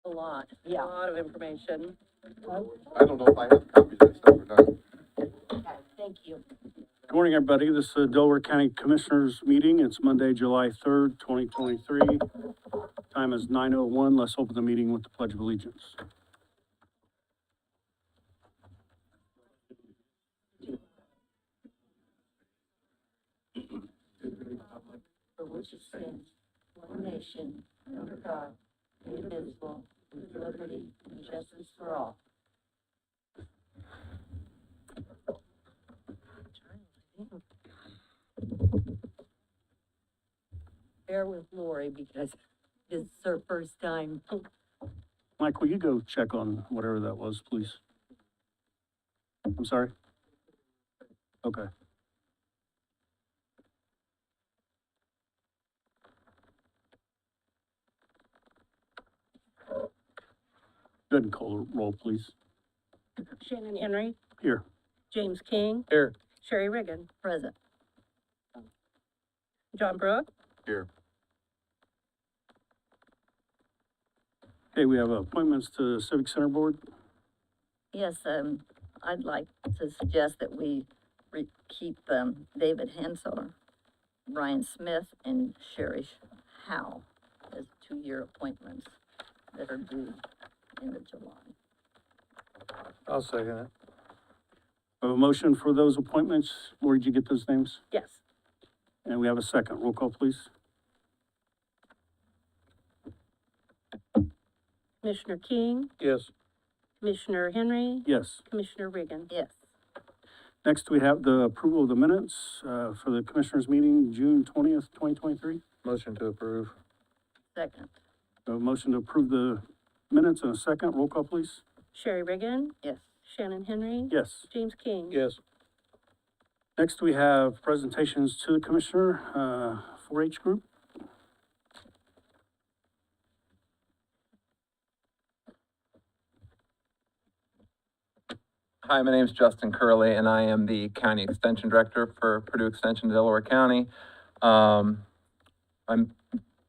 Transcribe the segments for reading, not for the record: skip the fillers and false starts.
a lot. Yeah. A lot of information. I don't know if I have copies of that stuff or not. Okay, thank you. Good morning, everybody. This is the Delaware County Commissioners meeting. It's Monday, July 3rd, 2023. Time is 9:01. Let's open the meeting with the Pledge of Allegiance. For which it stands, one nation, under God, indivisible, with liberty and justice for all. Bear with Lori because this is her first time. Mike, will you go check on whatever that was, please? I'm sorry? Okay. Go ahead and call the roll, please. Shannon Henry, Here. James King, Here. Sherry Riggin, Present. John Brooke, Here. Okay, we have appointments to the Civic Center Board. Yes, I'd like to suggest that we keep, David Hensler, Brian Smith, and Sherry Howe as 2-year appointments that are due end of July. I'll second it. I have a motion for those appointments. Lori, did you get those names? yes. And we have a second. Roll call, please. Commissioner King, Yes. Commissioner Henry, Yes. Commissioner Riggin. Yes. Next, we have the approval of the minutes for the Commissioners' meeting, June 20th, 2023. Motion to approve. Second. A motion to approve the minutes in a second. Roll call, please. Sherry Riggin, Yes. Shannon Henry, Yes. James King. Yes. Next, we have presentations to the Commissioner, 4-H group. Hi, my name is Justin Curley, and I am the County Extension Director for Purdue Extension, Delaware County. I'm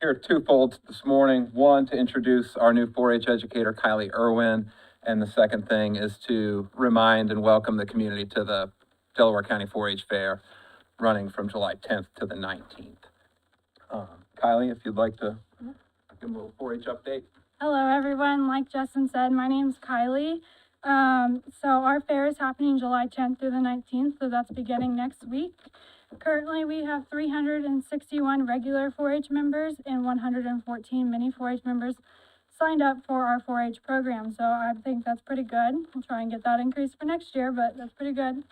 here twofold this morning. One, to introduce our new 4-H educator, Kylie Irwin, and the second thing is to remind and welcome the community to the Delaware County 4-H Fair, running from July 10th to the 19th. Kylie, if you'd like to give a little 4-H update. Hello, everyone. Like Justin said, my name's Kylie. So our fair is happening July 10th through the 19th, so that's beginning next week. Currently, we have 361 regular 4-H members and 114 mini 4-H members signed up for our 4-H program. So I think that's pretty good. We'll try and get that increased for next year, but that's pretty good.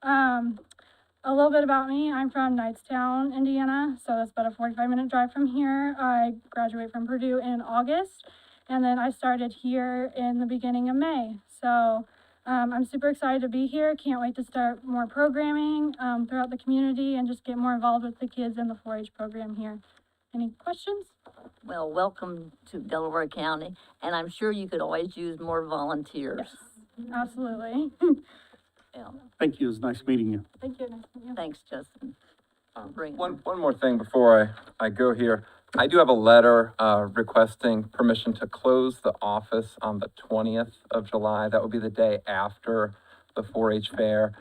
A little bit about me. I'm from Knightstown, Indiana, so that's about a 45-minute drive from here. I graduate from Purdue in August, and then I started here in the beginning of May. So I'm super excited to be here. Can't wait to start more programming throughout the community and just get more involved with the kids in the 4-H program here. Any questions? Well, welcome to Delaware County, and I'm sure you could always use more volunteers. Yes, absolutely. Yeah. Thank you. It was nice meeting you. Thank you. Nice to meet you. Thanks, Justin. Bring it. One more thing before I go here. I do have a letter requesting permission to close the office on the 20th of July. That will be the day after the 4-H fair.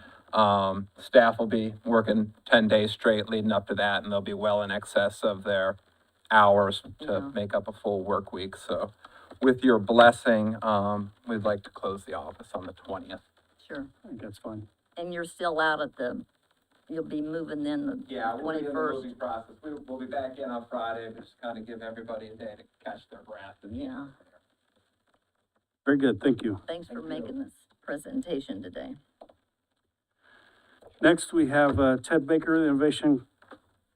Staff will be working 10 days straight leading up to that, and they'll be well in excess of their hours to make up a full work week. So with your blessing, we'd like to close the office on the 20th. Sure. I think that's fine. And you're still out at you'll be moving then the We'll be in the 21st. moving process. We'll be back in on Friday, but just kind of give everybody a day to catch their breath. Yeah. Very good. Thank you. Thanks for making this presentation today. Next, we have Ted Baker, the Innovation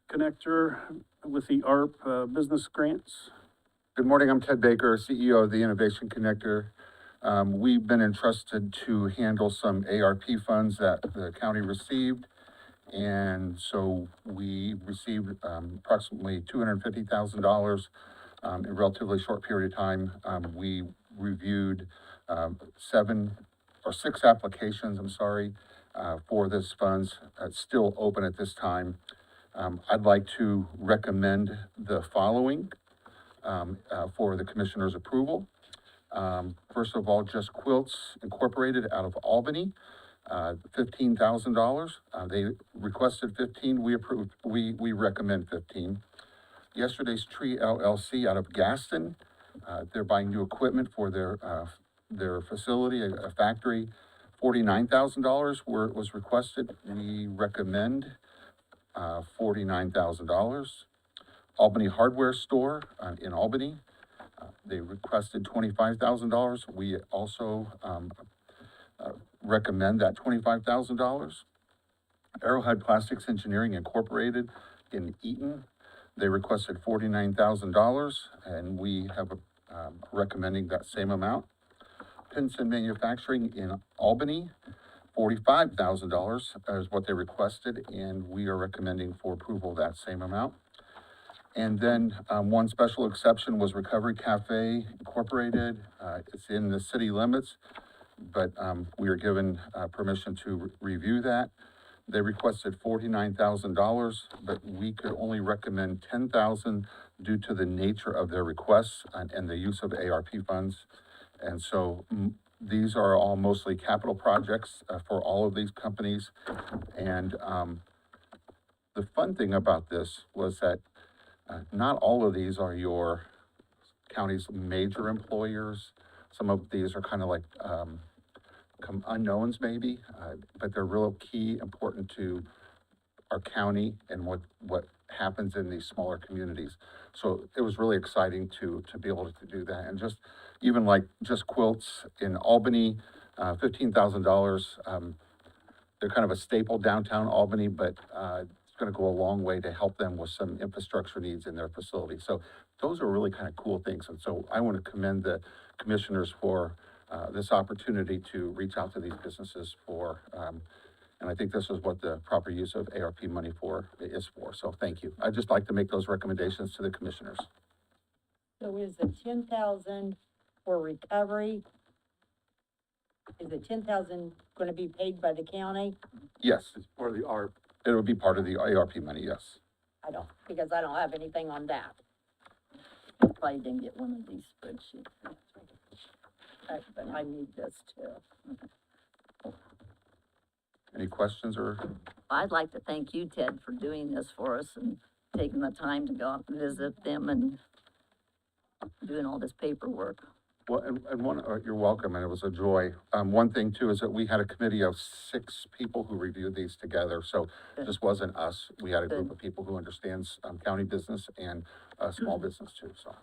Connector with the ARP Business Grants. Good morning, I'm Ted Baker, CEO of the Innovation Connector. We've been entrusted to handle some ARP funds that the county received. And so we received approximately $250,000 in a relatively short period of time. We reviewed 6 applications, for this funds. It's still open at this time. I'd like to recommend the following for the commissioner's approval. First of all, Just Quilts Incorporated out of Albany, $15,000. They requested 15, we approved, we recommend 15. Yesterday's Tree LLC out of Gaston, they're buying new equipment for their facility, a factory. $49,000 was requested. We recommend, $49,000. Albany Hardware Store, in Albany, they requested $25,000. We also, recommend that $25,000. Arrowhead Plastics Engineering Incorporated in Eaton, they requested $49,000, and we have recommending that same amount. Pinson Manufacturing in Albany, $45,000 is what they requested, and we are recommending for approval that same amount. And then, one special exception was Recovery Cafe Incorporated. It's in the city limits, but, we are given, permission to review that. They requested $49,000, but we could only recommend $10,000 due to the nature of their requests and the use of ARP funds. And so, these are all mostly capital projects, for all of these companies. And, the fun thing about this was that, not all of these are your county's major employers. Some of these are kind of like, unknowns maybe, but they're real key, important to our county and what happens in these smaller communities. So it was really exciting to be able to do that. And just, even like Just Quilts in Albany, $15,000. They're kind of a staple downtown Albany, but, it's gonna go a long way to help them with some infrastructure needs in their facility. So those are really kind of cool things. And so I want to commend the commissioners for, this opportunity to reach out to these businesses for, and I think this is what the proper use of ARP money is for. So thank you. I'd just like to make those recommendations to the commissioners. So is the 10,000 for recovery? Is the 10,000 gonna be paid by the county? Yes, It's part of the ARP. it would be part of the ARP money, yes. Because I don't have anything on that. I probably didn't get one of these spreadsheets. But I need this too. Any questions or? I'd like to thank you, Ted, for doing this for us and taking the time to go out and visit them and doing all this paperwork. Well, and one, you're welcome, and it was a joy. One thing too is that we had a committee of 6 people who reviewed these together, so Good. this wasn't us. We had a group Good. of people who understands, county business and, small business too, so.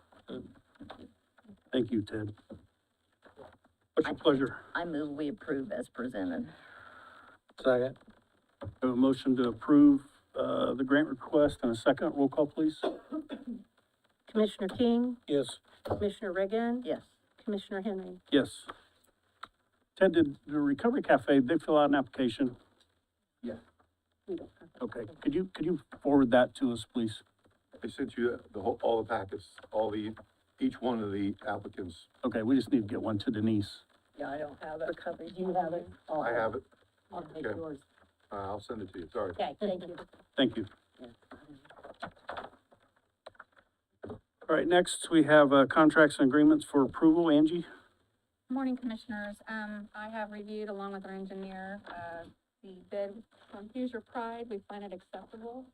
Thank you, Ted. What's your pleasure? I move we approve as presented. Second. We have a motion to approve, the grant request and a second. Roll call, please. Commissioner King, Yes. Commissioner Reagan, Yes. Commissioner Henry. Yes. Ted, did the Recovery Cafe, they fill out an application? We don't have that. Okay, could you forward that to us, please? I sent you all the packets, each one of the applicants. Okay, we just need to get one to Denise. Yeah, I don't have it. Recovery. Do you have it? Oh, I have it. I'll take Okay. yours. I'll send it to you. Sorry. Okay, thank you. Thank you. All right, next we have, contracts and agreements for approval. Angie? Morning, Commissioners. I have reviewed along with our engineer, the bid from Use Your Pride. We find it acceptable.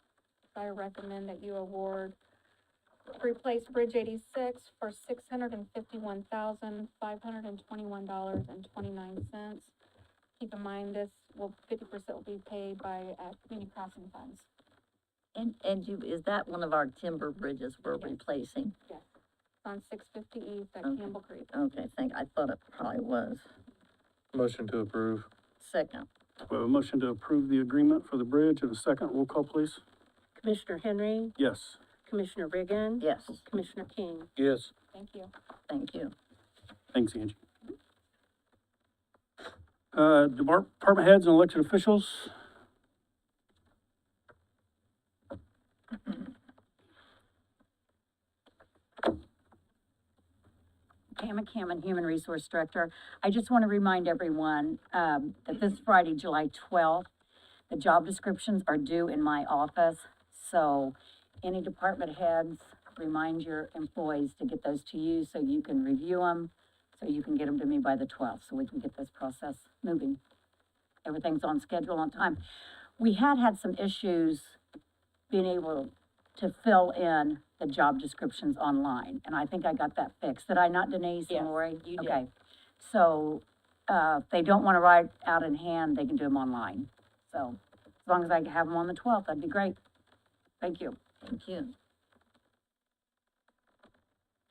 So I recommend that you award to replace Bridge 86 for $651,521.29. Keep in mind, this will, 50% will be paid by, community crossing funds. And is that one of our timber bridges we're replacing? Yes. It's on 650 East at Okay. Campbell Creek. Okay, I thought it probably was. Motion to approve. Second. We have a motion to approve the agreement for the bridge and a second. Roll call, please. Commissioner Henry, Yes. Commissioner Reagan. Yes, Commissioner King. Yes. Thank you. thank you. Thanks, Angie. Department heads and elected officials. Pam McCammon, Human Resource Director. I just want to remind everyone, that this Friday, July 12th, the job descriptions are due in my office. So any department heads, remind your employees to get those to you so you can review them. So you can get them to me by the 12th, so we can get this process moving. Everything's on schedule, on time. We had some issues being able to fill in the job descriptions online, and I think I got that fixed. Did I not, Denise Yes, and Lori? you did. Okay, so, if they don't wanna write out in hand, they can do them online. So, as long as I have them on the 12th, that'd be great. Thank you. Thank you.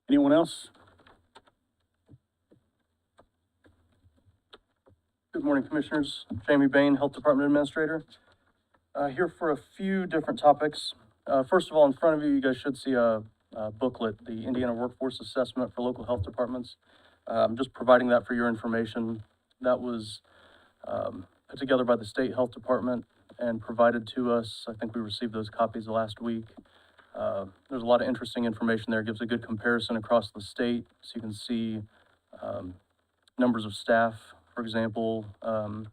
Anyone else? Good morning, Commissioners. Jamie Bain, Health Department Administrator. Here for a few different topics. First of all, in front of you, you guys should see a booklet, the Indiana Workforce Assessment for Local Health Departments. I'm just providing that for your information. That was put together by the State Health Department and provided to us. I think we received those copies last week. There's a lot of interesting information there. It gives a good comparison across the state, so you can see numbers of staff, for example. One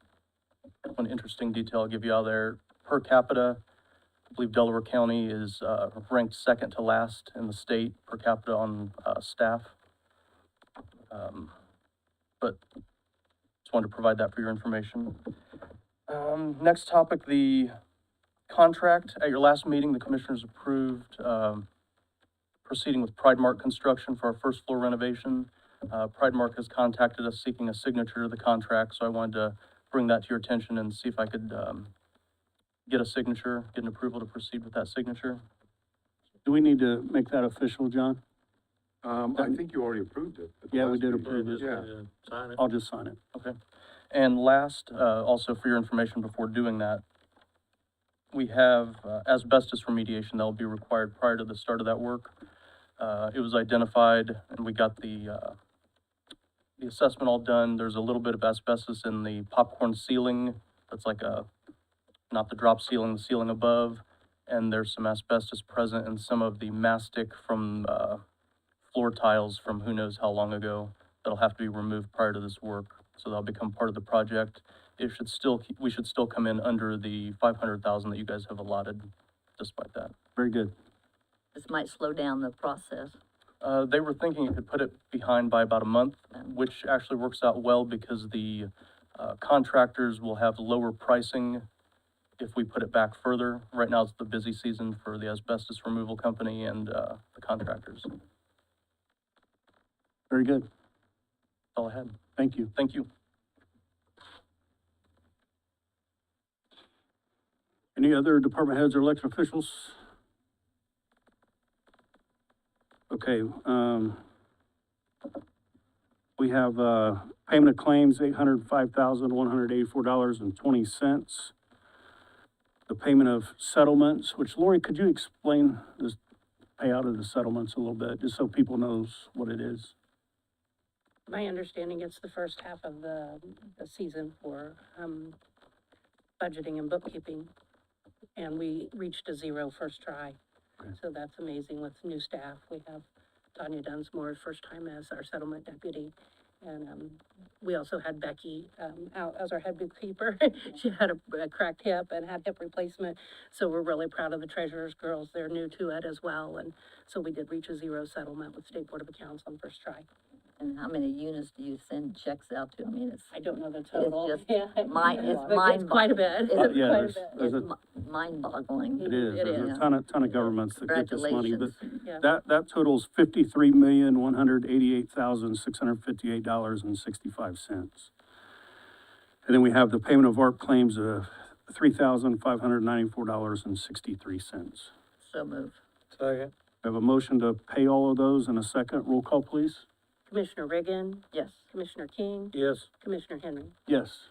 interesting detail I'll give you out there, per capita, I believe Delaware County is ranked second to last in the state per capita on staff. But just wanted to provide that for your information. Next topic, the contract. At your last meeting, the commissioners approved proceeding with Pride Mark construction for our first floor renovation. Pride Mark has contacted us seeking a signature to the contract, so I wanted to bring that to your attention and see if I could get a signature, get an approval to proceed with that signature. Do we need to make that official, John? I think you already approved it. at the Yeah, we last did meeting. approve it. Yeah. I'll just sign it. Okay. And last, also for your information before doing that, we have asbestos remediation that will be required prior to the start of that work. It was identified and we got the assessment all done. There's a little bit of asbestos in the popcorn ceiling. That's like not the drop ceiling, the ceiling above. And there's some asbestos present in some of the mastic from floor tiles from who knows how long ago that'll have to be removed prior to this work. So that'll become part of the project. We should still come in under the 500,000 that you guys have allotted despite that. Very good. This might slow down the process. They were thinking it could put it behind by about a month, which actually works out well because the contractors will have lower pricing if we put it back further. Right now it's the busy season for the asbestos removal company and the contractors. That's Very good. all I had. Thank you. Thank you. Any other department heads or elected officials? Okay, we have, payment of claims, $805,184.20. The payment of settlements, which Lori, could you explain this payout of the settlements a little bit, just so people knows what it is? My understanding, it's the first half of the season for, budgeting and bookkeeping. And we reached a zero first try. Okay. So that's amazing with new staff. We have Tanya Dunsmore, first time as our settlement deputy. And, we also had Becky, out as our head bookkeeper. She had a cracked hip and had hip replacement. So we're really proud of the treasurer's girls. They're new to it as well. And so we did reach a zero settlement with State Board of Accounts on first try. And how many units do you send checks out to? I mean, it's, I don't know the total. just Yeah. it's But mind. It's quite a bit. It's It's Yeah, quite a there's, bit. there's It's a, mind-boggling. it is, It there's is. a ton of governments that get this money, but Congratulations. Yeah. that totals $53,188,658.65. And then we have the payment of ARP claims of $3,594.63. So moved. Second. We have a motion to pay all of those in a second. Roll call, please. Commissioner Reagan, Yes. Commissioner King, Yes. Commissioner Henry. Yes.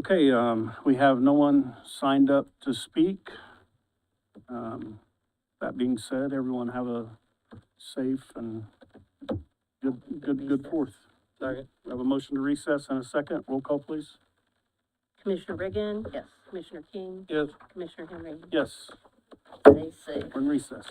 Okay, we have no one signed up to speak. That being said, everyone have a safe and good Fourth. Second. We have a motion to recess in a second. Roll call, please. Commissioner Reagan, Yes. Commissioner King, Yes. Commissioner Henry. Yes, Stay safe. we're in recess.